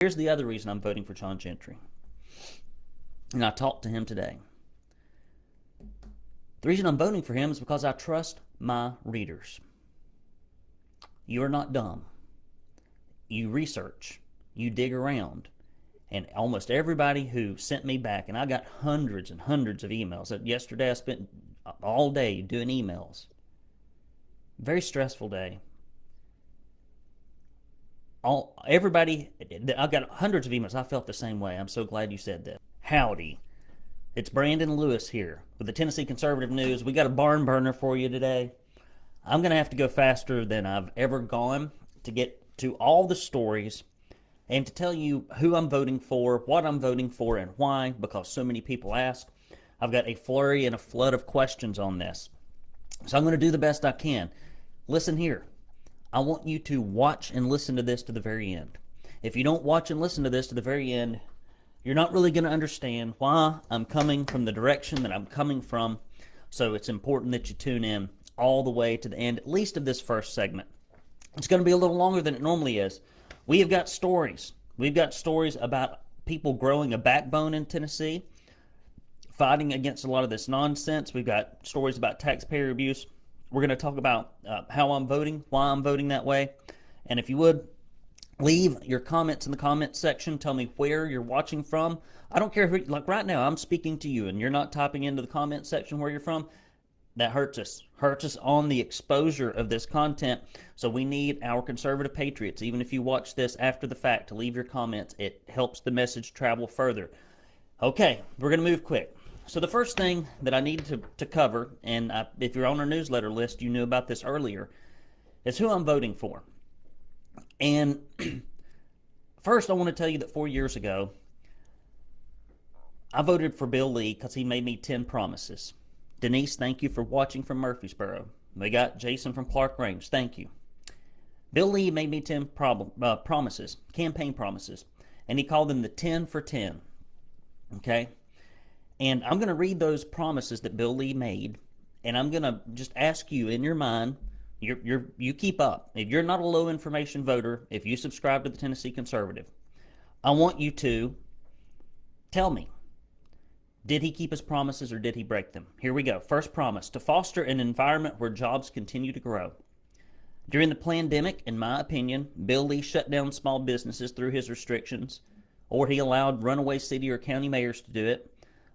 Here's the other reason I'm voting for John Gentry. And I talked to him today. The reason I'm voting for him is because I trust my readers. You are not dumb. You research. You dig around. And almost everybody who sent me back, and I got hundreds and hundreds of emails. Yesterday I spent all day doing emails. Very stressful day. Everybody, I got hundreds of emails. I felt the same way. I'm so glad you said that. Howdy. It's Brandon Lewis here with the Tennessee Conservative News. We got a barn burner for you today. I'm going to have to go faster than I've ever gone to get to all the stories and to tell you who I'm voting for, what I'm voting for, and why, because so many people ask. I've got a flurry and a flood of questions on this. So I'm going to do the best I can. Listen here. I want you to watch and listen to this to the very end. If you don't watch and listen to this to the very end, you're not really going to understand why I'm coming from the direction that I'm coming from. So it's important that you tune in all the way to the end, at least of this first segment. It's going to be a little longer than it normally is. We have got stories. We've got stories about people growing a backbone in Tennessee, fighting against a lot of this nonsense. We've got stories about taxpayer abuse. We're going to talk about how I'm voting, why I'm voting that way. And if you would, leave your comments in the comments section. Tell me where you're watching from. I don't care who, like right now, I'm speaking to you and you're not typing into the comment section where you're from. That hurts us. Hurts us on the exposure of this content. So we need our conservative patriots, even if you watch this after the fact, to leave your comments. It helps the message travel further. Okay, we're going to move quick. So the first thing that I need to cover, and if you're on our newsletter list, you knew about this earlier, is who I'm voting for. And first, I want to tell you that 4 years ago, I voted for Bill Lee because he made me 10 promises. Denise, thank you for watching from Murfreesboro. We got Jason from Clark Range. Thank you. Bill Lee made me 10 promises, campaign promises, and he called them the 10 for 10. Okay? And I'm going to read those promises that Bill Lee made, and I'm going to just ask you in your mind, you keep up. If you're not a low information voter, if you subscribe to the Tennessee Conservative, I want you to tell me, did he keep his promises or did he break them? Here we go. First promise, to foster an environment where jobs continue to grow. During the pandemic, in my opinion, Bill Lee shut down small businesses through his restrictions, or he allowed runaway city or county mayors to do it,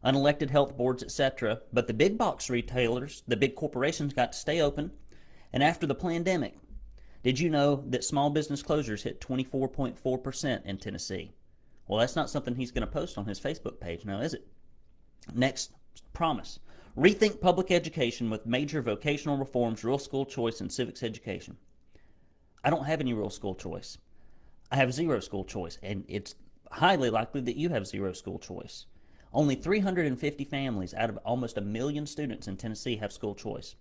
unelected health boards, etc. But the big box retailers, the big corporations got to stay open. And after the pandemic, did you know that small business closures hit 24.4% in Tennessee? Well, that's not something he's going to post on his Facebook page now, is it? Next promise, rethink public education with major vocational reforms, rural school choice, and civics education. I don't have any rural school choice. I have zero school choice, and it's highly likely that you have zero school choice. Only 350 families out of almost 1 million students in Tennessee have school choice.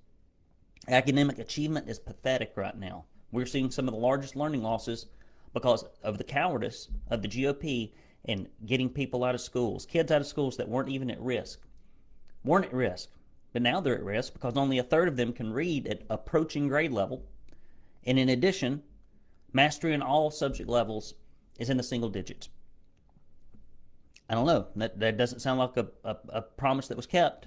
Academic achievement is pathetic right now. We're seeing some of the largest learning losses because of the cowardice of the GOP in getting people out of schools, kids out of schools that weren't even at risk. Weren't at risk, but now they're at risk because only a third of them can read at approaching grade level. And in addition, mastery in all subject levels is in the single digits. I don't know. That doesn't sound like a promise that was kept.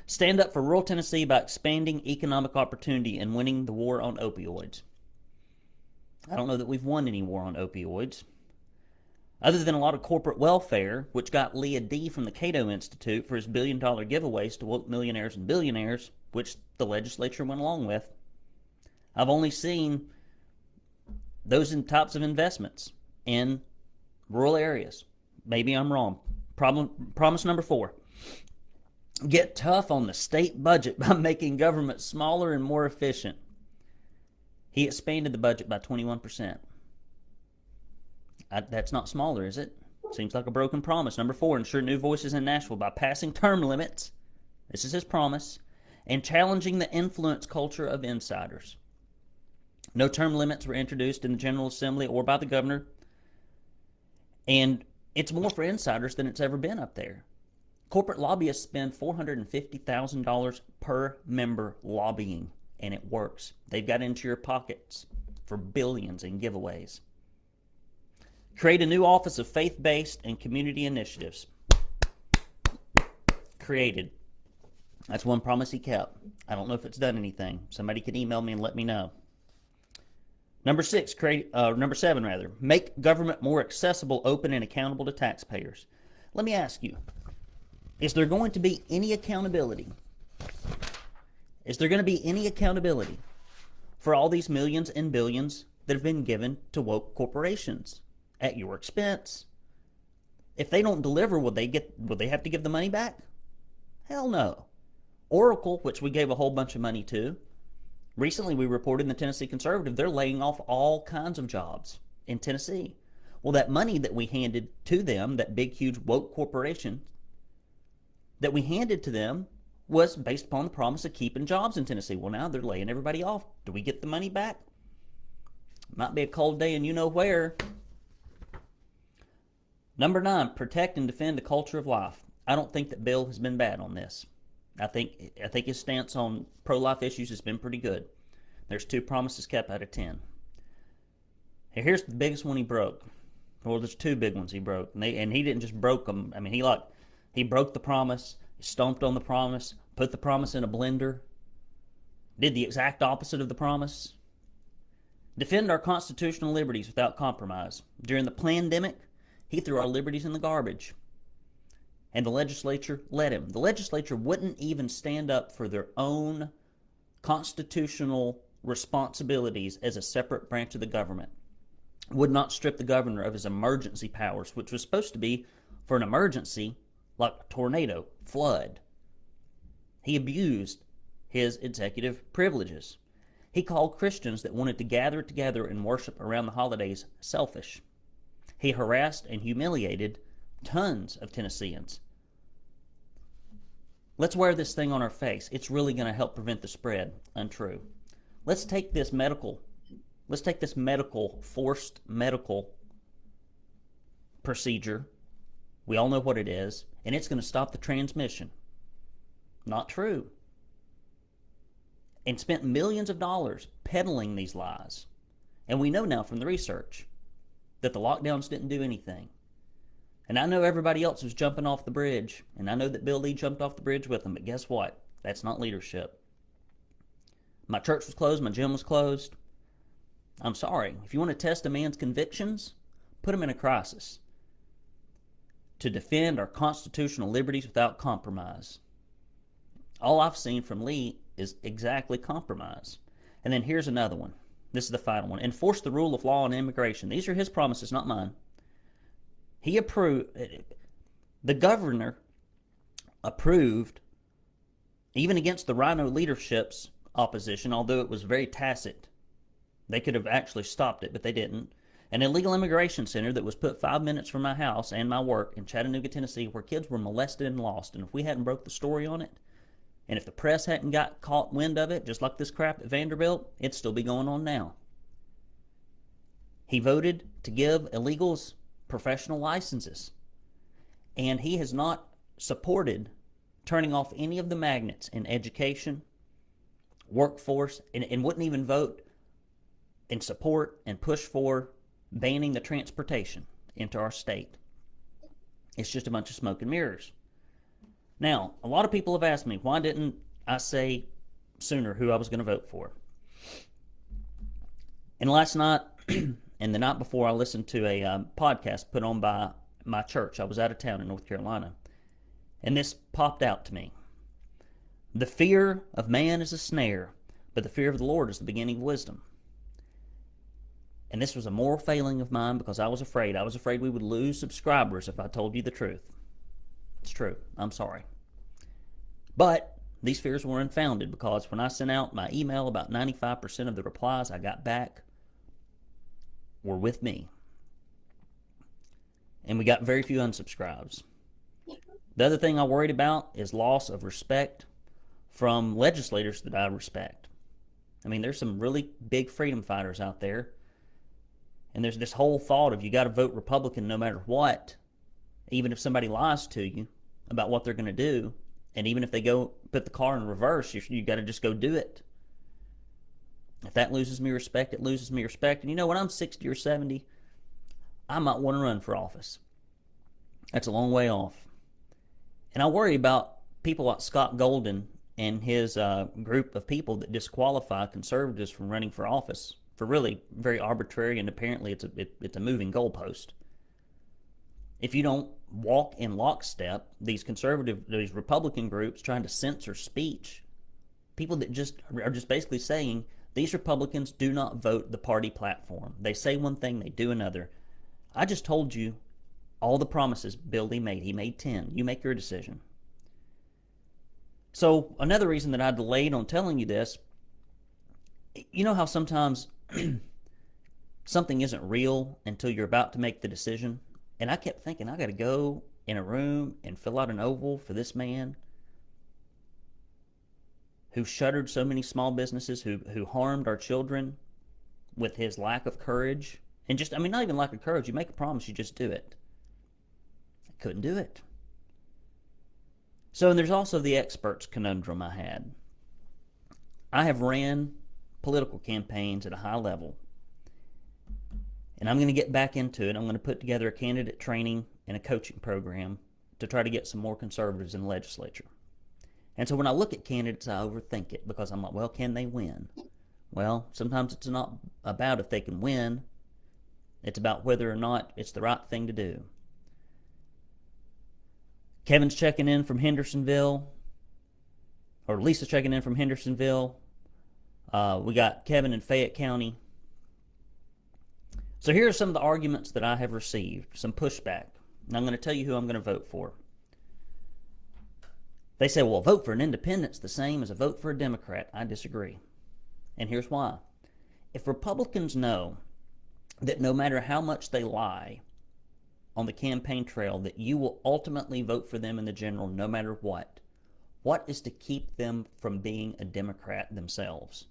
Stand up for rural Tennessee by expanding economic opportunity and winning the war on opioids. I don't know that we've won any war on opioids. Other than a lot of corporate welfare, which got Lee a D from the Cato Institute for his billion-dollar giveaways to woke millionaires and billionaires, which the legislature went along with, I've only seen those types of investments in rural areas. Maybe I'm wrong. Promise number 4. Get tough on the state budget by making government smaller and more efficient. He expanded the budget by 21%. That's not smaller, is it? Seems like a broken promise. Number 4, ensure new voices in Nashville by passing term limits. This is his promise. And challenging the influence culture of insiders. No term limits were introduced in the General Assembly or by the governor. And it's more for insiders than it's ever been up there. Corporate lobbyists spend $450,000 per member lobbying, and it works. They've got into your pockets for billions in giveaways. Create a new Office of Faith-Based and Community Initiatives. Created. That's one promise he kept. I don't know if it's done anything. Somebody could email me and let me know. Number seven, make government more accessible, open, and accountable to taxpayers. Let me ask you, is there going to be any accountability? Is there going to be any accountability for all these millions and billions that have been given to woke corporations at your expense? If they don't deliver, will they have to give the money back? Hell no. Oracle, which we gave a whole bunch of money to, recently we reported in the Tennessee Conservative, they're laying off all kinds of jobs in Tennessee. Well, that money that we handed to them, that big, huge woke corporation that we handed to them, was based upon the promise of keeping jobs in Tennessee. Well, now they're laying everybody off. Do we get the money back? Might be a cold day and you know where. Number 9, protect and defend the culture of life. I don't think that Bill has been bad on this. I think his stance on pro-life issues has been pretty good. There's 2 promises kept out of 10. Here's the biggest one he broke. Well, there's 2 big ones he broke, and he didn't just broke them. I mean, he broke the promise, he stomped on the promise, put the promise in a blender, did the exact opposite of the promise. Defend our constitutional liberties without compromise. During the pandemic, he threw our liberties in the garbage. And the legislature let him. The legislature wouldn't even stand up for their own constitutional responsibilities as a separate branch of the government. Would not strip the governor of his emergency powers, which was supposed to be for an emergency like a tornado, flood. He abused his executive privileges. He called Christians that wanted to gather together and worship around the holidays selfish. He harassed and humiliated tons of Tennesseans. Let's wear this thing on our face. It's really going to help prevent the spread. Untrue. Let's take this forced medical procedure. We all know what it is, and it's going to stop the transmission. Not true. And spent millions of dollars peddling these lies. And we know now from the research that the lockdowns didn't do anything. And I know everybody else was jumping off the bridge, and I know that Bill Lee jumped off the bridge with them, but guess what? That's not leadership. My church was closed, my gym was closed. I'm sorry. If you want to test a man's convictions, put him in a crisis. To defend our constitutional liberties without compromise. All I've seen from Lee is exactly compromise. And then here's another one. This is the final one. Enforce the rule of law on immigration. These are his promises, not mine. He approved, the governor approved, even against the Rhino leadership's opposition, although it was very tacit. They could have actually stopped it, but they didn't. An illegal immigration center that was put 5 minutes from my house and my work in Chattanooga, Tennessee, where kids were molested and lost. And if we hadn't broke the story on it, and if the press hadn't got caught wind of it, just like this crap at Vanderbilt, it'd still be going on now. He voted to give illegals professional licenses. And he has not supported turning off any of the magnets in education, workforce, and wouldn't even vote and support and push for banning the transportation into our state. It's just a bunch of smoke and mirrors. Now, a lot of people have asked me, why didn't I say sooner who I was going to vote for? And last night and the night before, I listened to a podcast put on by my church. I was out of town in North Carolina. And this popped out to me. The fear of man is a snare, but the fear of the Lord is the beginning of wisdom. And this was a moral failing of mine because I was afraid. I was afraid we would lose subscribers if I told you the truth. It's true. I'm sorry. But these fears were unfounded because when I sent out my email, about 95% of the replies I got back were with me. And we got very few unsubscribes. The other thing I worried about is loss of respect from legislators that I respect. I mean, there's some really big freedom fighters out there. And there's this whole thought of you got to vote Republican no matter what, even if somebody lies to you about what they're going to do. And even if they go put the car in reverse, you got to just go do it. If that loses me respect, it loses me respect. And you know, when I'm 60 or 70, I might want to run for office. That's a long way off. And I worry about people like Scott Golden and his group of people that disqualify conservatives from running for office for really very arbitrary, and apparently it's a moving goalpost. If you don't walk in lockstep, these Republican groups trying to censor speech, people that are just basically saying these Republicans do not vote the party platform. They say one thing, they do another. I just told you all the promises Bill Lee made. He made 10. You make your decision. So another reason that I delayed on telling you this, you know how sometimes something isn't real until you're about to make the decision? And I kept thinking, I got to go in a room and fill out an oval for this man who shuttered so many small businesses, who harmed our children with his lack of courage. And just, not even lack of courage. You make a promise, you just do it. I couldn't do it. So, and there's also the experts conundrum I had. I have ran political campaigns at a high level. And I'm going to get back into it. I'm going to put together a candidate training and a coaching program to try to get some more conservatives in the legislature. And so when I look at candidates, I overthink it because I'm like, well, can they win? Well, sometimes it's not about if they can win. It's about whether or not it's the right thing to do. Kevin's checking in from Hendersonville, or Lisa's checking in from Hendersonville. We got Kevin in Fayette County. So here are some of the arguments that I have received, some pushback. And I'm going to tell you who I'm going to vote for. They say, well, a vote for an independent's the same as a vote for a Democrat. I disagree. And here's why. If Republicans know that no matter how much they lie on the campaign trail, that you will ultimately vote for them in the general no matter what is to keep them from being a Democrat themselves?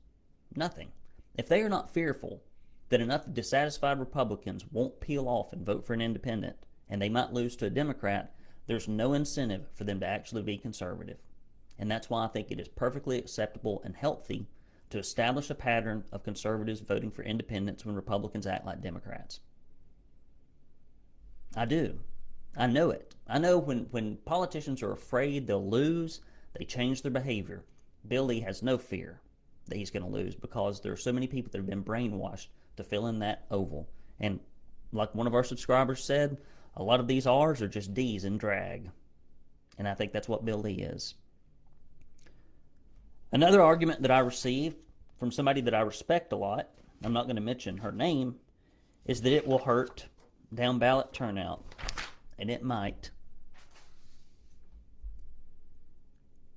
Nothing. If they are not fearful that enough dissatisfied Republicans won't peel off and vote for an independent, and they might lose to a Democrat, there's no incentive for them to actually be conservative. And that's why I think it is perfectly acceptable and healthy to establish a pattern of conservatives voting for independents when Republicans act like Democrats. I do. I know it. I know when politicians are afraid they'll lose, they change their behavior. Bill Lee has no fear that he's going to lose because there are so many people that have been brainwashed to fill in that oval. And like one of our subscribers said, a lot of these R's are just D's in drag. And I think that's what Bill Lee is. Another argument that I received from somebody that I respect a lot, I'm not going to mention her name, is that it will hurt down ballot turnout. And it might.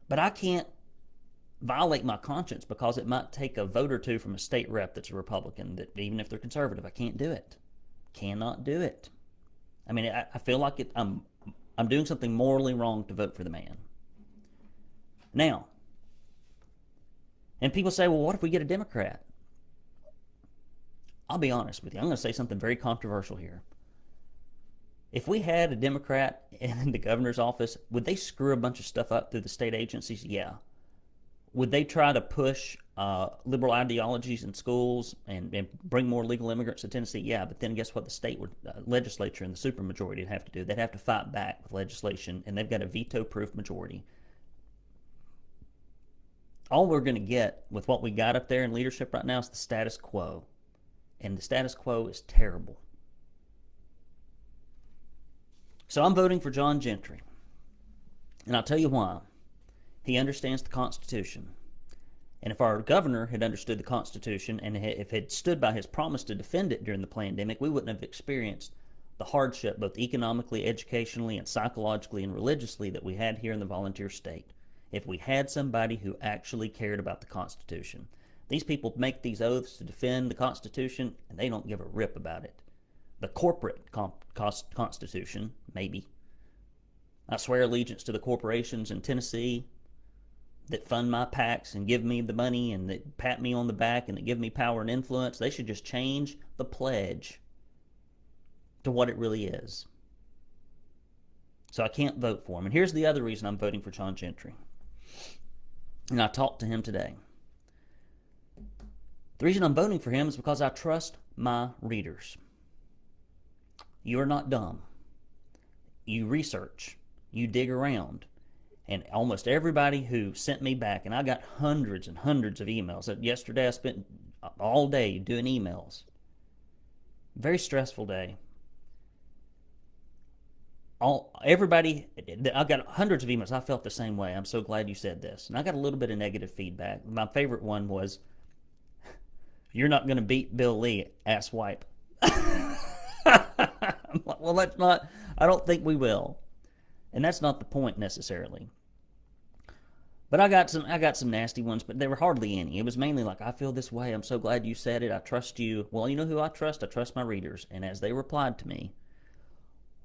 But I can't violate my conscience because it might take a vote or two from a state rep that's a Republican, that even if they're conservative, I can't do it. Cannot do it. I feel like I'm doing something morally wrong to vote for the man. Now, and people say, well, what if we get a Democrat? I'll be honest with you. I'm going to say something very controversial here. If we had a Democrat in the governor's office, would they screw a bunch of stuff up through the state agencies? Yeah. Would they try to push liberal ideologies in schools and bring more legal immigrants to Tennessee? Yeah, but then guess what the state legislature and the supermajority would have to do? They'd have to fight back with legislation, and they've got a veto-proof majority. All we're going to get with what we got up there in leadership right now is the status quo. And the status quo is terrible. So I'm voting for John Gentry. And I'll tell you why. He understands the Constitution. And if our governor had understood the Constitution and if had stood by his promise to defend it during the pandemic, we wouldn't have experienced the hardship, both economically, educationally, and psychologically and religiously, that we had here in the volunteer state. If we had somebody who actually cared about the Constitution. These people make these oaths to defend the Constitution, and they don't give a rip about it. The corporate Constitution, maybe. I swear allegiance to the corporations in Tennessee that fund my PACs and give me the money and that pat me on the back and that give me power and influence. They should just change the pledge to what it really is. So I can't vote for him. And here's the other reason I'm voting for John Gentry. And I talked to him today. The reason I'm voting for him is because I trust my readers. You're not dumb. You research. You dig around. And almost everybody who sent me back, and I got hundreds and hundreds of emails. Yesterday I spent all day doing emails. Very stressful day. Everybody, I got hundreds of emails. I felt the same way. I'm so glad you said this. And I got a little bit of negative feedback. My favorite one was, "You're not going to beat Bill Lee, asswipe." I'm like, well, that's not. I don't think we will, and that's not the point necessarily. But I got some nasty ones, but there were hardly any. It was mainly like, "I feel this way. I'm so glad you said it. I trust you." Well, you know who I trust? I trust my readers. And as they replied to me,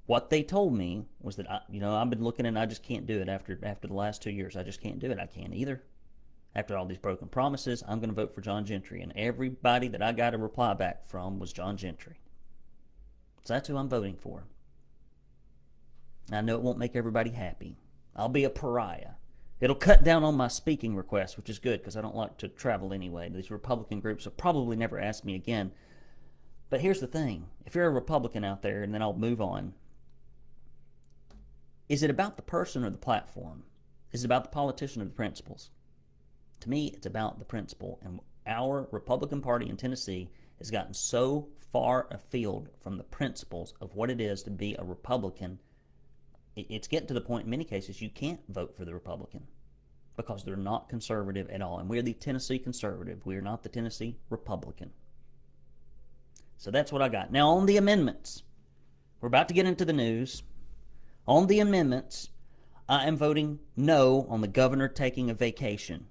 what they told me was that I've been looking and I just can't do it after the last 2 years. I just can't do it. I can't either. After all these broken promises, I'm going to vote for John Gentry. And everybody that I got a reply back from was John Gentry. So that's who I'm voting for. I know it won't make everybody happy. I'll be a pariah. It'll cut down on my speaking requests, which is good because I don't like to travel anyway. These Republican groups will probably never ask me again. But here's the thing. If you're a Republican out there, and then I'll move on, is it about the person or the platform? Is it about the politician or the principles? To me, it's about the principle. And our Republican Party in Tennessee has gotten so far afield from the principles of what it is to be a Republican. It's getting to the point in many cases you can't vote for the Republican because they're not conservative at all. And we're the Tennessee conservative. We are not the Tennessee Republican. So that's what I got. Now on the amendments, we're about to get into the news. On the amendments, I am voting no on the governor taking a vacation.